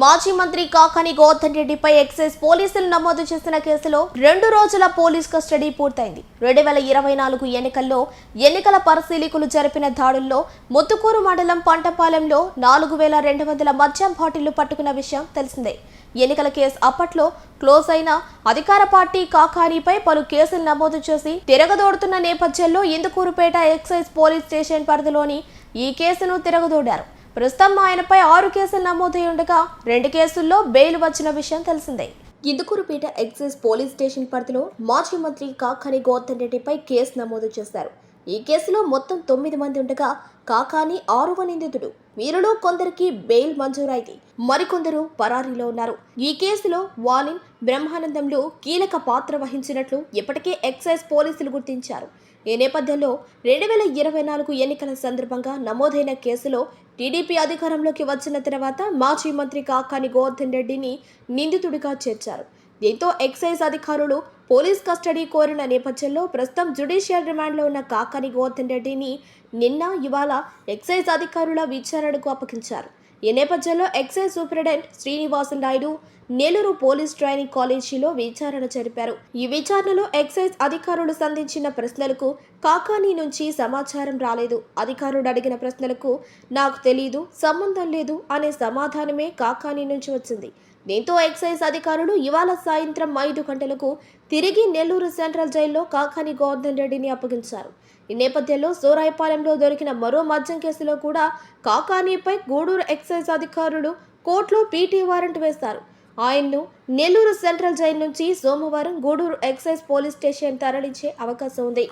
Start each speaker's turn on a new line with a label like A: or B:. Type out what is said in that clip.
A: మాజీ మంత్రి కాకాని గోవర్ధన్ రెడ్డిపై ఎక్సైజ్ పోలీసులు నమోదు చేసిన కేసులో 2 రోజుల పోలీస్ కస్టడీ పూర్తయింది. 2024 ఎన్నికల్లో ఎన్నికల పరిశీలకులు జరిపిన దాడుల్లో ముత్తుకూరు మండలం పంటపాలెంలో 4200 మద్యం బాటిళ్లు పట్టుకున్న విషయం తెలిసిందే. ఎన్నికల కేసు అప్పట్లో క్లోజ్ అయిన అధికార పార్టీ కాకానిపై పలు కేసులు నమోదు చేసి తిరగదోడుతున్న నేపథ్యంలో ఇందుకూరుపేట ఎక్సైజ్ పోలీస్ స్టేషన్ పరిధిలోని ఈ కేసును తిరగదోడారు. ప్రస్తుతం ఆయనపై 6 కేసులు నమోదై ఉండగా 2 కేసుల్లో బెయిల్ వచ్చిన విషయం తెలిసిందే. ఇందుకూరుపేట ఎక్సైజ్ పోలీస్ స్టేషన్ పరిధిలో మాజీ మంత్రి కాకాని గోవర్ధన్ రెడ్డిపై కేసు నమోదు చేశారు. ఈ కేసులో మొత్తం 9 మంది ఉండగా కాకాని 6వ నిందితుడు. వీరిలో కొందరికి బెయిల్ మంజూరైంది, మరికొందరు పరారీలో ఉన్నారు. ఈ కేసులో వాలిన్ బ్రహ్మానందంలో కీలక పాత్ర వహించినట్లు ఇప్పటికే ఎక్సైజ్ పోలీసులు గుర్తించారు. ఈ నేపథ్యంలో 2024 ఎన్నికల సందర్భంగా నమోదైన కేసులో టీడీపీ అధికారంలోకి వచ్చిన తర్వాత మాజీ మంత్రి కాకాని గోవర్ధన్ రెడ్డిని నిందితుడిగా చేర్చారు. దీంతో ఎక్సైజ్ అధికారులు పోలీస్ కస్టడీ కోరిన నేపథ్యంలో ప్రస్తుతం జ్యుడిషియల్ రిమాండ్లో ఉన్న కాకాని గోవర్ధన్ రెడ్డిని ఇవాళ ఎక్సైజ్ అధికారుల విచారణకు అప్పగించారు. ఈ నేపథ్యంలో excise superintendent Srinivasa Naidu Nellore police training కాలేజీలో విచారణ జరిపారు. ఈ విచారణలో ఎక్సైజ్ అధికారులు సంధించిన ప్రశ్నలకు కాకాని నుంచి సమాచారం రాలేదు. అధికారులు అడిగిన ప్రశ్నలకు నాకు తెలీదు, సంబంధం లేదు అనే సమాధానమే కాకాని నుంచి వచ్చింది. దీంతో ఎక్సైజ్ అధికారులు ఇవాళ సాయంత్రం 5 గంటలకు తిరిగి నెల్లూరు సెంట్రల్ జైల్లో కాకాని గోవర్ధన్ రెడ్డిని అప్పగించారు. ఈ నేపథ్యంలో సోరాయిపాలెంలో దొరికిన మరో మద్యం కేసులో కూడా కాకానిపై గూడూరు ఎక్సైజ్ అధికారులు కోర్టులో పీటీ వారెంట్ వేశారు. ఆయన్ను నెల్లూరు సెంట్రల్ జైలు నుంచి సోమవారం గూడూరు ఎక్సైజ్ పోలీస్ స్టేషన్ తరలించే అవకాశం ఉంది.